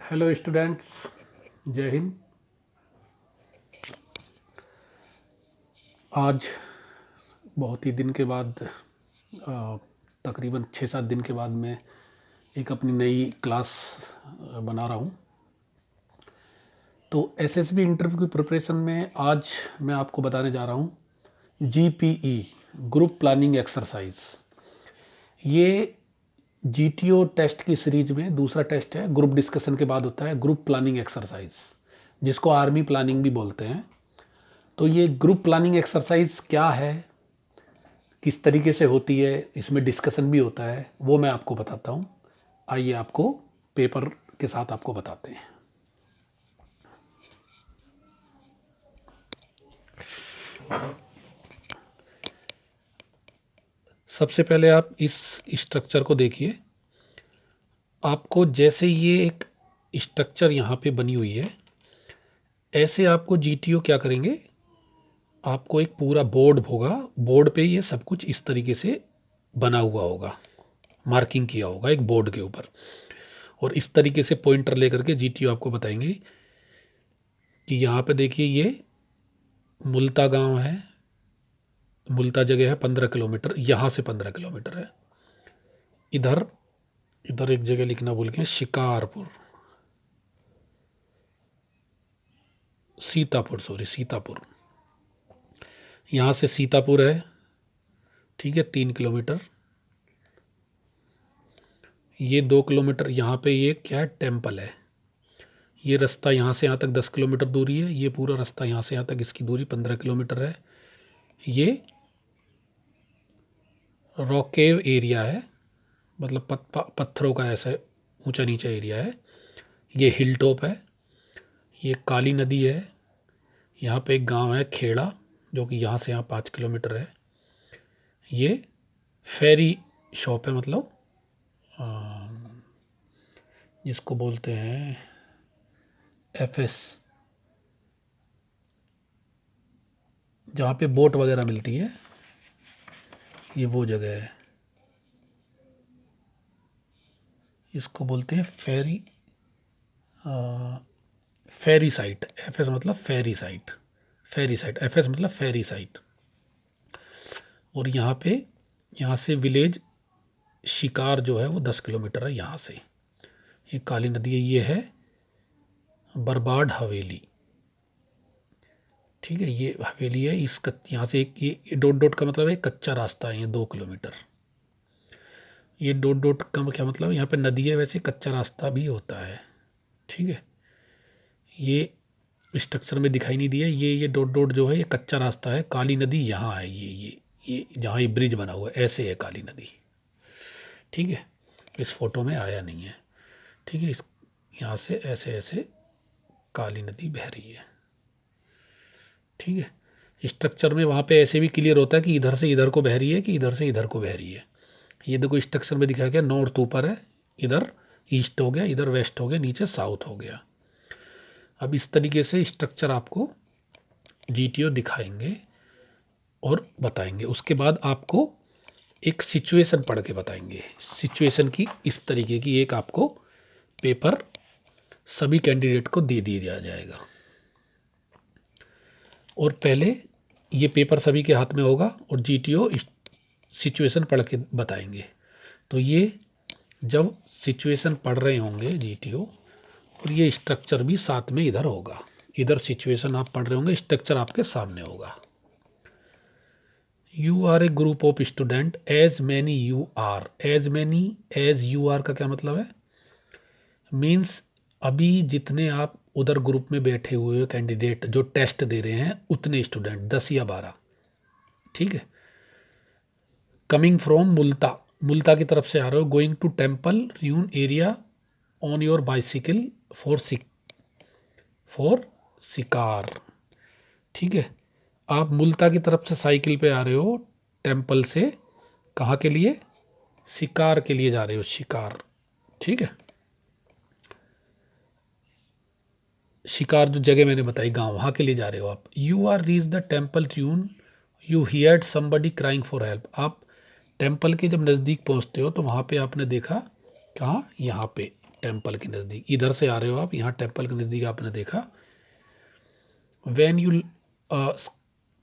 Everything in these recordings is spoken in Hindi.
हेलो स्टूडेंट्स, जय हिंद। आज बहुत ही दिन के बाद तकरीबन 6-7 दिन के बाद मैं एक अपनी नई क्लास बना रहा हूँ। तो एसएसबी इंटरव्यू की प्रिपरेशन में आज मैं आपको बताने जा रहा हूँ जीपीई, ग्रुप प्लानिंग एक्सरसाइज। ये जीटीओ टेस्ट की सीरीज में दूसरा टेस्ट है। ग्रुप डिस्कशन के बाद होता है ग्रुप प्लानिंग एक्सरसाइज, जिसको आर्मी प्लानिंग भी बोलते हैं। तो ये ग्रुप प्लानिंग एक्सरसाइज क्या है, किस तरीके से होती है, इसमें डिस्कशन भी होता है, वो मैं आपको बताता हूँ। आइए आपको पेपर के साथ आपको बताते हैं। सबसे पहले आप इस स्ट्रक्चर को देखिए। आपको जैसे ये एक स्ट्रक्चर यहाँ पे बनी हुई है, ऐसे आपको जीटीओ क्या करेंगे, आपको एक पूरा बोर्ड होगा, बोर्ड पे ये सब कुछ इस तरीके से बना हुआ होगा, मार्किंग किया होगा एक बोर्ड के ऊपर। और इस तरीके से पॉइंटर लेकर के जीटीओ आपको बताएंगे कि यहाँ पे देखिए ये मुल्ता गांव है, मुल्ता जगह है 15 किलोमीटर, यहाँ से 15 किलोमीटर है। इधर इधर एक जगह लिखना भूल गए, शिकारपुर, सीतापुर, सॉरी सीतापुर। यहाँ से सीतापुर है, ठीक है, 3 किलोमीटर। ये 2 किलोमीटर, यहाँ पे ये क्या है, टेम्पल है। ये रास्ता यहाँ से यहाँ तक 10 किलोमीटर दूरी है। ये पूरा रास्ता यहाँ से यहाँ तक, इसकी दूरी 15 किलोमीटर है। ये रॉकेव एरिया है, मतलब पत्थरों का ऐसा ऊंचा नीचा एरिया है। ये हिल टॉप है। ये काली नदी है। यहाँ पे एक गांव है खेड़ा, जो कि यहाँ से यहाँ 5 किलोमीटर है। ये फेरी शॉप है, मतलब जिसको बोलते हैं एफएस, जहाँ पे बोट वगैरह मिलती है, ये वो जगह है। इसको बोलते हैं फेरी, फेरी साइट। एफएस मतलब फेरी साइट, फेरी साइट, एफएस मतलब फेरी साइट। और यहाँ पे, यहाँ से विलेज शिकार जो है वो 10 किलोमीटर है यहाँ से। ये काली नदी है। ये है बरबाड हवेली, ठीक है, ये हवेली है। इस यहाँ से एक ये डॉट डॉट का मतलब है कच्चा रास्ता है, ये 2 किलोमीटर। ये डॉट डॉट का क्या मतलब, यहाँ पे नदी है, वैसे कच्चा रास्ता भी होता है, ठीक है। ये स्ट्रक्चर में दिखाई नहीं दिया, ये डॉट डॉट जो है ये कच्चा रास्ता है। काली नदी यहाँ है, ये जहाँ ये ब्रिज बना हुआ है, ऐसे है काली नदी, ठीक है। इस फोटो में आया नहीं है, ठीक है। इस यहाँ से ऐसे ऐसे काली नदी बह रही है, ठीक है। स्ट्रक्चर में वहाँ पे ऐसे भी क्लियर होता है कि इधर से इधर को बह रही है कि इधर से इधर को बह रही है। ये देखो स्ट्रक्चर में दिखाया गया, नॉर्थ ऊपर है, इधर ईस्ट हो गया, इधर वेस्ट हो गया, नीचे साउथ हो गया। अब इस तरीके से स्ट्रक्चर आपको जीटीओ दिखाएंगे और बताएंगे। उसके बाद आपको एक सिचुएशन पढ़ के बताएंगे। सिचुएशन की इस तरीके की एक आपको पेपर सभी कैंडिडेट को दे दिया जाएगा। और पहले ये पेपर सभी के हाथ में होगा और जीटीओ सिचुएशन पढ़ के बताएंगे। तो ये जब सिचुएशन पढ़ रहे होंगे जीटीओ, और ये स्ट्रक्चर भी साथ में इधर होगा, इधर सिचुएशन आप पढ़ रहे होंगे, स्ट्रक्चर आपके सामने होगा। You are a group of student as many you are. As many, as you are का क्या मतलब है, मीन्स अभी जितने आप उधर ग्रुप में बैठे हुए कैंडिडेट जो टेस्ट दे रहे हैं, उतने स्टूडेंट 10 या 12, ठीक है। कमिंग फ्रॉम मुल्ता, मुल्ता की तरफ से आ रहे हो। Going to temple ruin area on your bicycle for shikar, ठीक है। आप मुल्ता की तरफ से साइकिल पे आ रहे हो, टेम्पल से कहाँ के लिए, शिकार के लिए जा रहे हो, शिकार, ठीक है। शिकार जो जगह मैंने बताई गांव, वहाँ के लिए जा रहे हो आप। You are reach the temple ruin, you heard somebody crying for help. आप टेम्पल के जब नज़दीक पहुँचते हो तो वहाँ पे आपने देखा, कहाँ, यहाँ पे टेम्पल के नज़दीक, इधर से आ रहे हो आप, यहाँ टेम्पल के नज़दीक आपने देखा। वैन यू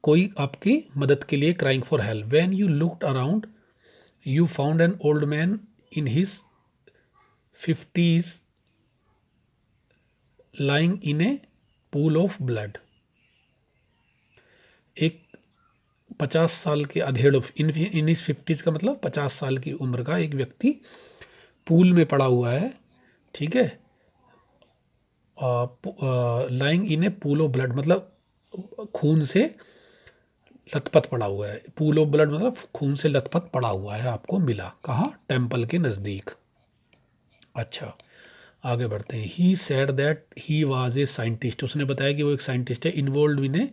कोई आपकी मदद के लिए crying for help. When you looked around you found an old man in his 50s lying in A pool of blood. एक 50 साल के अधेड़ इन इस 50s का मतलब 50 साल की उम्र का एक व्यक्ति पूल में पड़ा हुआ है, ठीक है। Lying in A pool of blood मतलब खून से लथपथ पड़ा हुआ है। पूल ऑफ ब्लड मतलब खून से लथपथ पड़ा हुआ है, आपको मिला कहाँ, टेम्पल के नज़दीक। अच्छा, आगे बढ़ते हैं। He said that he was a scientist, उसने बताया कि वो एक साइंटिस्ट है। Involve in A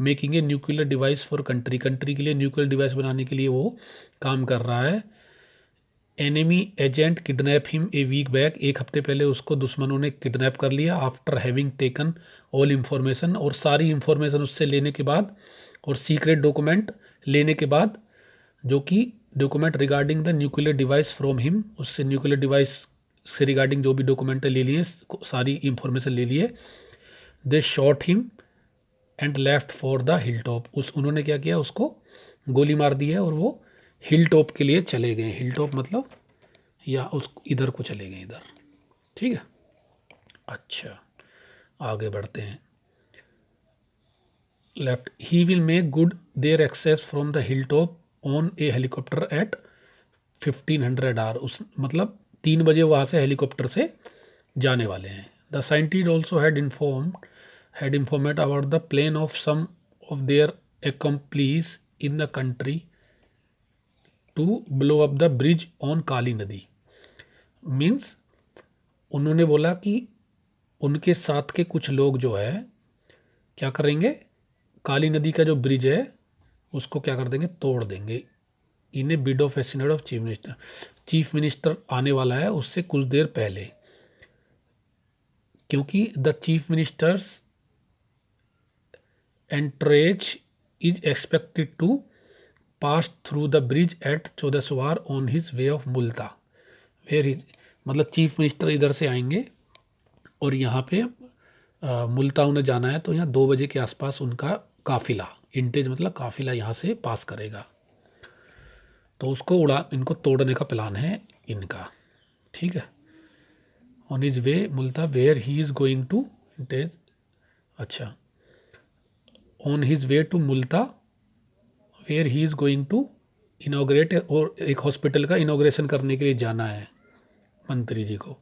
making a nuclear device for country, country के लिए न्यूक्लियर डिवाइस बनाने के लिए वो काम कर रहा है। Enemy agent kidnap him a week back, एक हफ्ते पहले उसको दुश्मनों ने किडनैप कर लिया। After having taken all information, और सारी इंफॉर्मेशन उससे लेने के बाद, और सीक्रेट डॉक्यूमेंट लेने के बाद, जो कि document regarding the nuclear device from him, उससे न्यूक्लियर डिवाइस से रिगार्डिंग जो भी डॉक्यूमेंट ले लिए, सारी इंफॉर्मेशन ले लिए। They shot him and left for the hill top, उन्होंने क्या किया, उसको गोली मार दी है और वो हिल टॉप के लिए चले गए। हिल टॉप मतलब या उस इधर को चले गए, इधर, ठीक है। अच्छा, आगे बढ़ते हैं। Left, he will make good their access from the hill top on a helicopter at 1500 hour, उस मतलब 3 बजे वहाँ से हेलीकॉप्टर से जाने वाले हैं। The scientist also had informed about the plan of some of their accomplices in the country to blow up the bridge on काली नदी। मीन्स उन्होंने बोला कि उनके साथ के कुछ लोग जो है क्या करेंगे, काली नदी का जो ब्रिज है उसको क्या कर देंगे, तोड़ देंगे। In a bid of assassinate of chief minister, chief minister आने वाला है उससे कुछ देर पहले, क्योंकि the chief minister's entourage is expected to pass through the bridge at Chaudaswar on his way of Multa, where his मतलब चीफ मिनिस्टर इधर से आएंगे और यहाँ पे मुल्ता उन्हें जाना है, तो यहाँ 2 बजे के आसपास उनका काफिला, इंटेज मतलब काफिला यहाँ से पास करेगा, तो उसको इनको तोड़ने का प्लान है इनका, ठीक है। On his way Multa where he is going to इंटेज, अच्छा, on his way to Multa where he is going to inaugurate, और एक हॉस्पिटल का इनाग्रेशन करने के लिए जाना है मंत्री जी को।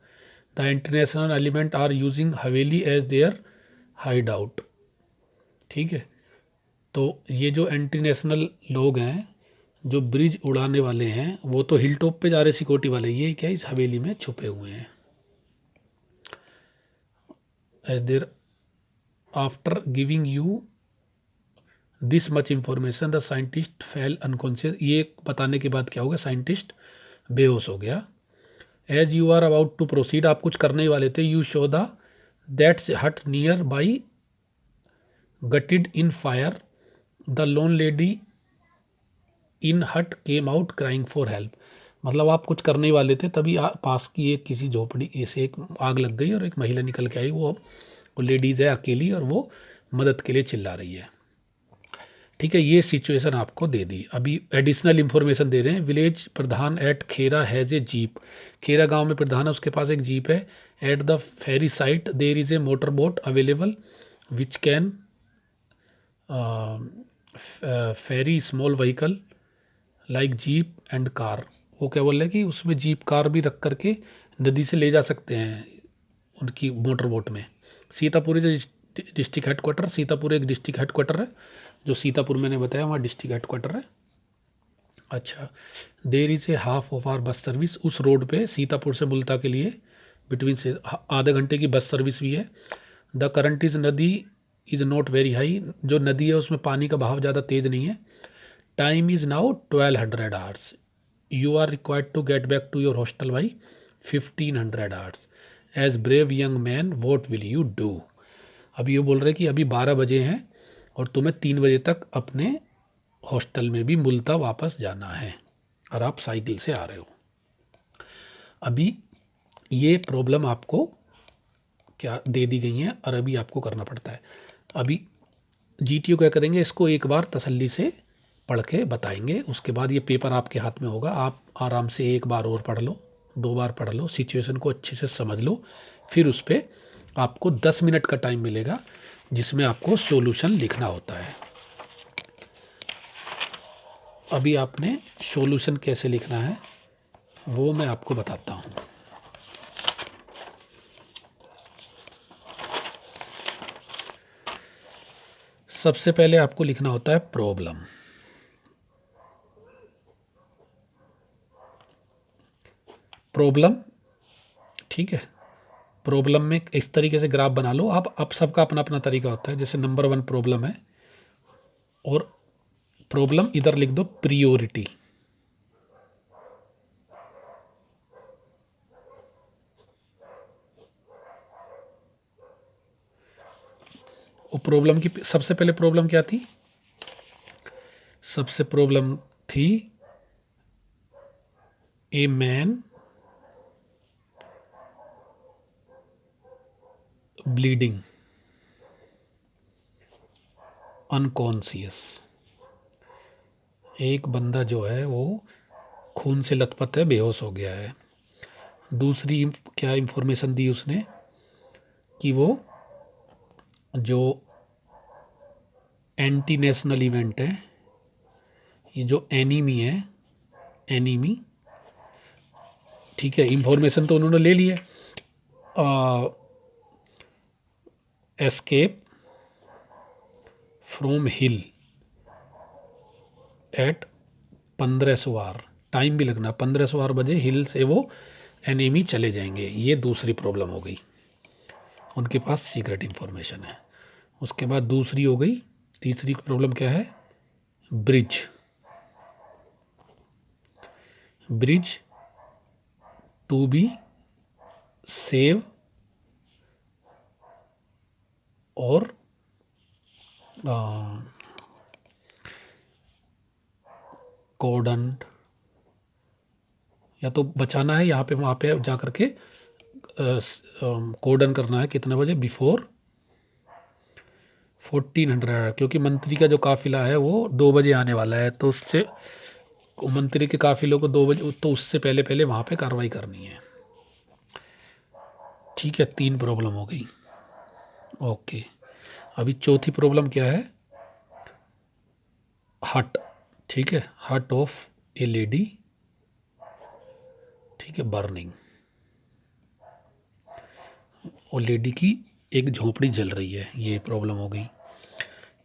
The international element are using haveli as their hide out, ठीक है। तो ये जो इंटरनेशनल लोग हैं जो ब्रिज उड़ाने वाले हैं वो तो हिल टॉप पे जा रहे सिक्योरिटी वाले, ये क्या इस हवेली में छुपे हुए हैं। As their after giving you this much information the scientist fell unconscious, ये बताने के बाद क्या हो गया, साइंटिस्ट बेहोश हो गया। As you are about to proceed, आप कुछ करने वाले थे, you show the that's hut nearby gutted in fire, the lone lady in hut came out crying for help, मतलब आप कुछ करने वाले थे तभी पास की एक किसी झोपड़ी से एक आग लग गई और एक महिला निकल के आई, वो लेडीज़ है अकेली और वो मदद के लिए चिल्ला रही है, ठीक है। ये सिचुएशन आपको दे दी। अभी एडिशनल इन्फॉर्मेशन दे रहे हैं। Village pradhan at Khera has a jeep, Khera गांव में प्रधान है उसके पास एक जीप है। At the ferry site there is a motor boat available which can ferry small vehicle like jeep and car, वो क्या बोल रहे हैं कि उसमें जीप कार भी रख करके नदी से ले जा सकते हैं उनकी मोटर बोट में। Sitapur is district headquarter, Sitapur एक डिस्ट्रिक्ट हेडक्वार्टर है, जो सीतापुर मैंने बताया वहाँ डिस्ट्रिक्ट हेडक्वार्टर है। अच्छा, there is a half of hour bus service, उस रोड पे सीतापुर से मुल्ता के लिए बिटवीन से आधे घंटे की बस सर्विस भी है। द करंट इज़ नदी इज़ नॉट वेरी हाई, जो नदी है उसमें पानी का बहाव ज़्यादा तेज़ नहीं है। Time is now 1200 hours, you are required to get back to your hostel by 1500 hours. As brave young man what will you do, अभी ये बोल रहे कि अभी 12 बजे हैं और तुम्हें 3 बजे तक अपने हॉस्टल में भी मुल्ता वापस जाना है और आप साइकिल से आ रहे हो। अभी ये प्रॉब्लम आपको क्या दे दी गई है और अभी आपको करना पड़ता है। अभी जीटीओ क्या करेंगे, इसको एक बार तसल्ली से पढ़ के बताएंगे, उसके बाद ये पेपर आपके हाथ में होगा। आप आराम से एक बार और पढ़ लो, 2 बार पढ़ लो, सिचुएशन को अच्छे से समझ लो, फिर उस पर आपको 10 मिनट का टाइम मिलेगा जिसमें आपको सॉल्यूशन लिखना होता है। अभी आपने सॉल्यूशन कैसे लिखना है वो मैं आपको बताता हूँ। सबसे पहले आपको लिखना होता है प्रॉब्लम। प्रॉब्लम, ठीक है। प्रॉब्लम में इस तरीके से ग्राफ बना लो आप। अब सबका अपना अपना तरीका होता है। जैसे नंबर 1 प्रॉब्लम है और प्रॉब्लम इधर लिख दो प्रियोरिटी। और प्रॉब्लम की सबसे पहले प्रॉब्लम क्या थी? सबसे प्रॉब्लम थी ए मैन ब्लीडिंग अनकॉन्शियस। एक बंदा जो है वो खून से लथपथ है, बेहोश हो गया है। दूसरी क्या इंफॉर्मेशन दी उसने कि वो जो एंटी नेशनल इवेंट है, ये जो एनीमी है, एनीमी, ठीक है। इंफॉर्मेशन तो उन्होंने ले ली है। Escape from hill at 1500 hour, time भी लगना, 1500 आवर बजे हिल से वो एनीमी चले जाएंगे। ये दूसरी प्रॉब्लम हो गई, उनके पास सीक्रेट इंफॉर्मेशन है। उसके बाद दूसरी हो गई, तीसरी प्रॉब्लम क्या है? Bridge. Bridge to be save और कोडन, या तो बचाना है यहाँ पे, वहाँ पे जा कर के कोडन करना है कितने बजे? बिफोर 1400, क्योंकि मंत्री का जो काफिला है वो 2 बजे आने वाला है, तो उससे मंत्री के काफिलों को 2 बजे, तो उससे पहले पहले वहाँ पे कार्रवाई करनी है। ठीक है, 3 प्रॉब्लम हो गई। ओके, अभी चौथी प्रॉब्लम क्या है? हट, ठीक है। हट ऑफ ए लेडी, ठीक है, बर्निंग। और लेडी की एक झोपड़ी जल रही है, ये प्रॉब्लम हो गई।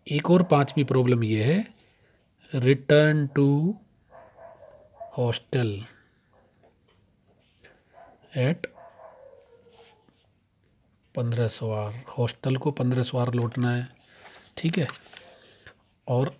एक और 5वीं प्रॉब्लम ये है, return to hostel at 1500 hour. Hostel को 1500 आवर लौटना है, ठीक है। और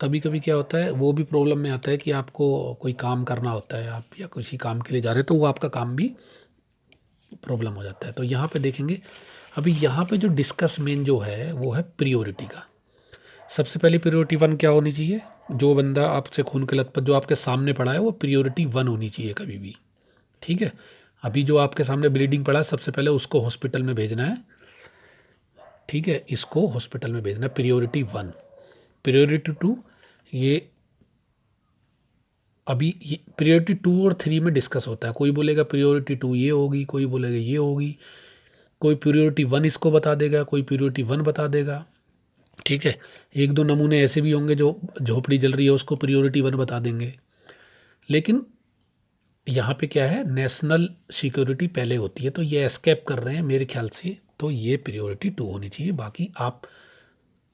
कभी कभी क्या होता है, वो भी प्रॉब्लम में आता है कि आपको कोई काम करना होता है, आप या किसी काम के लिए जा रहे हैं, तो वो आपका काम भी प्रॉब्लम हो जाता है। तो यहाँ पे देखेंगे, अभी यहाँ पे जो डिस्कस मेन जो है वो है प्रियोरिटी का। सबसे पहले प्रियोरिटी 1 क्या होनी चाहिए? जो बंदा आपसे खून के लथपथ जो आपके सामने पड़ा है वो प्रियोरिटी 1 होनी चाहिए कभी भी, ठीक है। अभी जो आपके सामने ब्लीडिंग पड़ा है, सबसे पहले उसको हॉस्पिटल में भेजना है, ठीक है। इसको हॉस्पिटल में भेजना है, प्रियोरिटी 1। प्रियोरिटी 2, ये अभी ये प्रियोरिटी 2 और 3 में डिस्कस होता है। कोई बोलेगा प्रियोरिटी 2 ये होगी, कोई बोलेगा ये होगी, कोई प्रियोरिटी 1 इसको बता देगा, कोई प्रियोरिटी 1 बता देगा, ठीक है। 1-2 नमूने ऐसे भी होंगे जो झोपड़ी जल रही है उसको प्रियोरिटी 1 बता देंगे। लेकिन यहाँ पे क्या है, नेशनल सिक्योरिटी पहले होती है, तो ये एस्केप कर रहे हैं मेरे ख्याल से, तो ये प्रियोरिटी 2 होनी चाहिए। बाकी आप,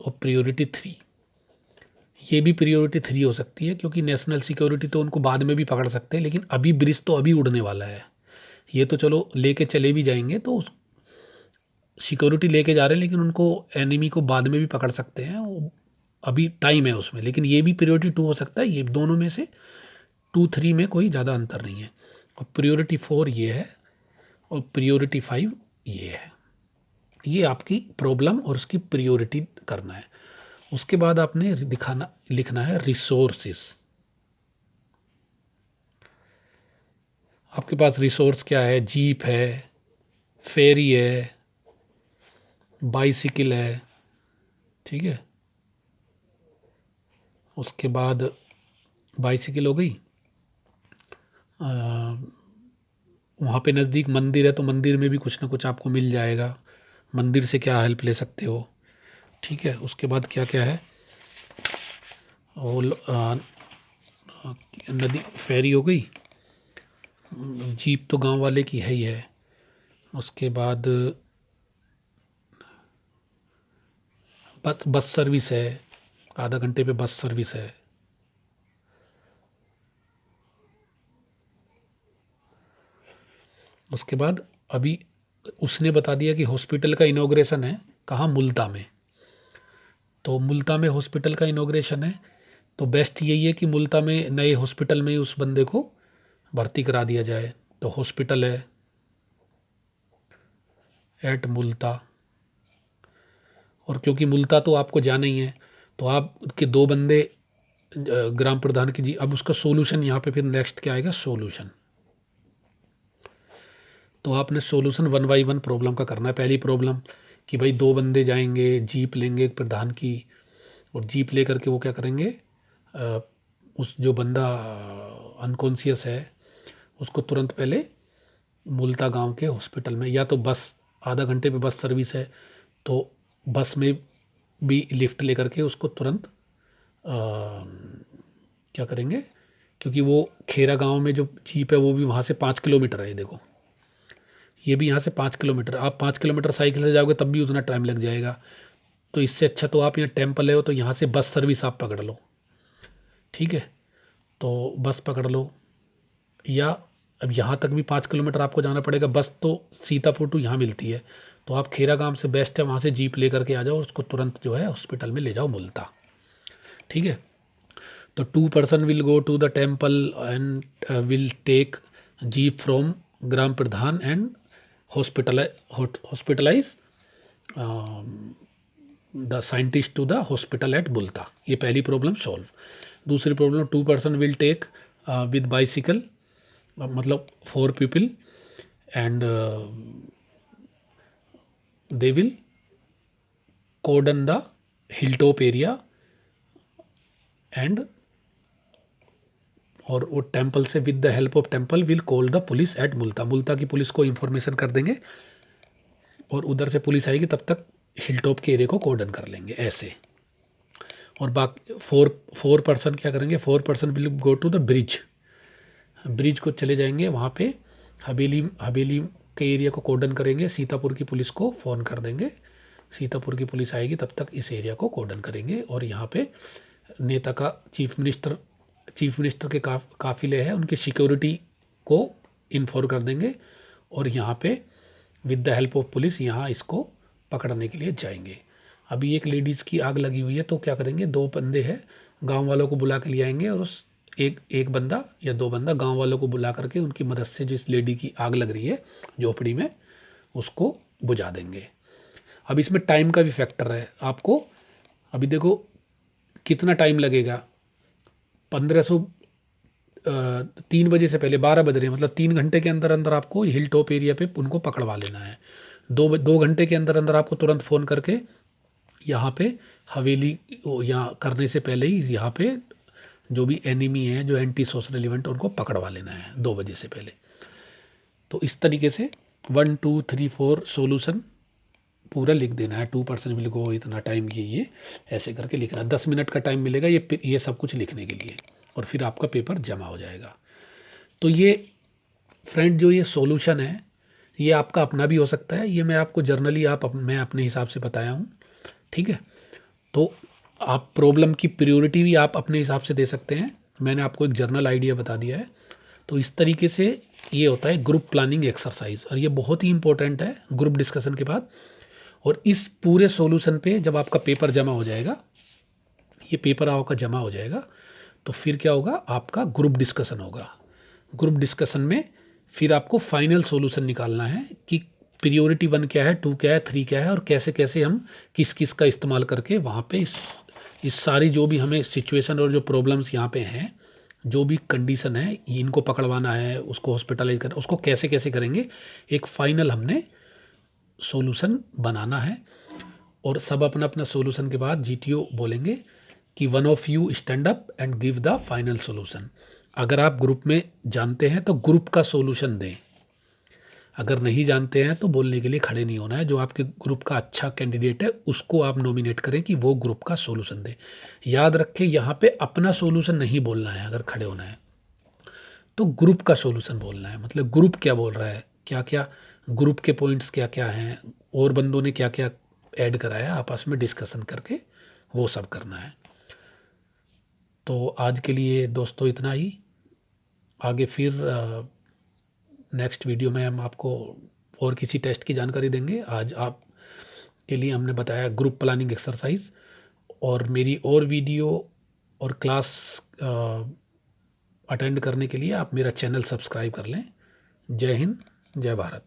और प्रियोरिटी 3, ये भी प्रियोरिटी 3 हो सकती है, क्योंकि नेशनल सिक्योरिटी तो उनको बाद में भी पकड़ सकते हैं, लेकिन अभी ब्रिज तो अभी उड़ने वाला है। ये तो चलो लेके चले भी जाएंगे, तो सिक्योरिटी लेके जा रहे हैं, लेकिन उनको एनिमी को बाद में भी पकड़ सकते हैं, वो अभी टाइम है उसमें। लेकिन ये भी प्रियोरिटी 2 हो सकता है, ये दोनों में से 2-3 में कोई ज़्यादा अंतर नहीं है। और प्रियोरिटी 4 ये है, और प्रियोरिटी 5 ये है। ये आपकी प्रॉब्लम और उसकी प्रायोरिटी करना है। उसके बाद आपने लिखना है रिसोर्सेस। आपके पास रिसोर्स क्या है? जीप है, फेरी है, बाइसिकल है, ठीक है। उसके बाद बाइसिकल हो गई। वहाँ पे नज़दीक मंदिर है तो मंदिर में भी कुछ ना कुछ आपको मिल जाएगा, मंदिर से क्या हेल्प ले सकते हो, ठीक है। उसके बाद क्या क्या है? वो नदी, फेरी हो गई, जीप तो गांव वाले की है ही है। उसके बाद बस सर्विस है, आधा घंटे पे बस सर्विस है। उसके बाद अभी उसने बता दिया कि हॉस्पिटल का इनॉग्रेशन है कहाँ? मुल्ता में। तो मुल्ता में हॉस्पिटल का इनॉग्रेशन है, तो बेस्ट यही है कि मुल्ता में नए हॉस्पिटल में ही उस बंदे को भर्ती करा दिया जाए। तो हॉस्पिटल है एट मुल्ता। और क्योंकि मुल्ता तो आपको जाना ही है, तो आपके दो बंदे ग्राम प्रधान की जी। अब उसका सोल्यूशन यहाँ पे फिर नेक्स्ट क्या आएगा? सोल्यूशन। तो आपने solution one by one problem का करना है। पहली प्रॉब्लम कि भाई दो बंदे जाएंगे, जीप लेंगे एक प्रधान की, और जीप लेकर के वो क्या करेंगे? अ, उस जो बंदा अनकॉन्शियस है उसको तुरंत पहले मुल्ता गांव के हॉस्पिटल में, या तो बस, आधा घंटे पे बस सर्विस है तो बस में भी लिफ्ट लेकर के उसको तुरंत क्या करेंगे? क्योंकि वो खेरा गांव में जो जीप है वो भी वहाँ से 5 किलोमीटर है। ये देखो, ये भी यहाँ से 5 किलोमीटर, आप 5 किलोमीटर साइकिल से जाओगे तब भी उतना टाइम लग जाएगा। तो इससे अच्छा तो आप यहाँ टेम्पल है हो तो यहाँ से बस सर्विस आप पकड़ लो, ठीक है। तो बस पकड़ लो, या अब यहाँ तक भी 5 किलोमीटर आपको जाना पड़ेगा। बस तो सीतापुर टू यहाँ मिलती है, तो आप खेरा गांव से बेस्ट है, वहाँ से जीप लेकर के आ जाओ, उसको तुरंत जो है हॉस्पिटल में ले जाओ मुल्ता, ठीक है। तो 2 person will go to the temple and will take jeep from gram pradhan and hospitalize the scientist to the hospital at Bulta. ये पहली प्रॉब्लम सॉल्व। दूसरी problem 2 person will take with bicycle, मतलब 4 people, and they will cordon the hill top area and, और वो टेम्पल से with the help of temple will call the police at Multa. Multa की पुलिस को इन्फॉर्मेशन कर देंगे और उधर से पुलिस आएगी, तब तक हिल टॉप के एरिया को कॉर्डन कर लेंगे ऐसे। और बाकी फोर पर्सन क्या करेंगे? 4 person will go to the bridge, bridge को चले जाएंगे, वहाँ पे हवेली के एरिया को कॉर्डन करेंगे, सीतापुर की पुलिस को फ़ोन कर देंगे, सीतापुर की पुलिस आएगी, तब तक इस एरिया को कॉर्डन करेंगे। और यहाँ पे नेता का चीफ मिनिस्टर के काफ़िले हैं, उनकी सिक्योरिटी को इन्फॉर्म कर देंगे, और यहाँ पे with the help of police यहाँ इसको पकड़ने के लिए जाएंगे। अभी एक लेडीज़ की आग लगी हुई है, तो क्या करेंगे? 2 बंदे हैं, गांव वालों को बुला के ले आएंगे, और उस एक बंदा या 2 बंदा गांव वालों को बुला करके उनकी मदद से जिस लेडी की आग लग रही है झोपड़ी में, उसको बुझा देंगे। अब इसमें टाइम का भी फैक्टर है आपको। अभी देखो कितना टाइम लगेगा, 1500 3 बजे से पहले 12 बज रहे हैं, मतलब 3 घंटे के अंदर अंदर आपको हिल टॉप एरिया पे उनको पकड़वा लेना है। 2 घंटे के अंदर अंदर आपको तुरंत फ़ोन करके यहाँ पे हवेली यहाँ करने से पहले ही यहाँ पे जो भी एनिमी है, जो एंटी सोशल एलिमेंट, उनको पकड़वा लेना है 2 बजे से पहले। तो इस तरीके से 1 2 3 4 सोल्यूशन पूरा लिख देना है। 2 पर्सन विल गो, इतना टाइम ये ऐसे करके लिखना। 10 मिनट का टाइम मिलेगा ये सब कुछ लिखने के लिए, और फिर आपका पेपर जमा हो जाएगा। तो ये फ्रेंड जो ये सॉल्यूशन है, ये आपका अपना भी हो सकता है, ये मैं आपको जर्नली मैं अपने हिसाब से बताया हूँ, ठीक है। तो आप प्रॉब्लम की प्रायोरिटी भी आप अपने हिसाब से दे सकते हैं, मैंने आपको एक जर्नल आइडिया बता दिया है। तो इस तरीके से ये होता है ग्रुप प्लानिंग एक्सरसाइज, और ये बहुत ही इंपॉर्टेंट है ग्रुप डिस्कशन के बाद। और इस पूरे सॉल्यूशन पे जब आपका पेपर जमा हो जाएगा, ये पेपर आपका जमा हो जाएगा, तो फिर क्या होगा? आपका ग्रुप डिस्कशन होगा। ग्रुप डिस्कशन में फिर आपको फाइनल सॉल्यूशन निकालना है कि प्रियोरिटी 1 क्या है, 2 क्या है, 3 क्या है, और कैसे कैसे हम किस किस का इस्तेमाल करके वहाँ पे इस सारी जो भी हमें सिचुएशन और जो प्रॉब्लम्स यहाँ पे हैं, जो भी कंडीशन है, इनको पकड़वाना है, उसको हॉस्पिटलाइज करना, उसको कैसे कैसे करेंगे, एक फाइनल हमने सॉल्यूशन बनाना है। और सब अपना अपना सॉल्यूशन के बाद जीटीओ बोलेंगे कि one of you stand up and give the final solution. अगर आप ग्रुप में जानते हैं तो ग्रुप का सॉल्यूशन दें, अगर नहीं जानते हैं तो बोलने के लिए खड़े नहीं होना है। जो आपके ग्रुप का अच्छा कैंडिडेट है उसको आप नॉमिनेट करें कि वो ग्रुप का सॉल्यूशन दे। याद रखें, यहाँ पे अपना सॉल्यूशन नहीं बोलना है, अगर खड़े होना है तो ग्रुप का सॉल्यूशन बोलना है। मतलब ग्रुप क्या बोल रहा है, क्या क्या ग्रुप के पॉइंट्स क्या क्या हैं, और बंदों ने क्या क्या ऐड कराया, आपस में डिस्कशन करके वो सब करना है। तो आज के लिए दोस्तों इतना ही। आगे फिर नेक्स्ट वीडियो में हम आपको और किसी टेस्ट की जानकारी देंगे। आज आप के लिए हमने बताया ग्रुप प्लानिंग एक्सरसाइज। और मेरी और वीडियो और क्लास अटेंड करने के लिए आप मेरा चैनल सब्सक्राइब कर लें। जय हिंद, जय भारत।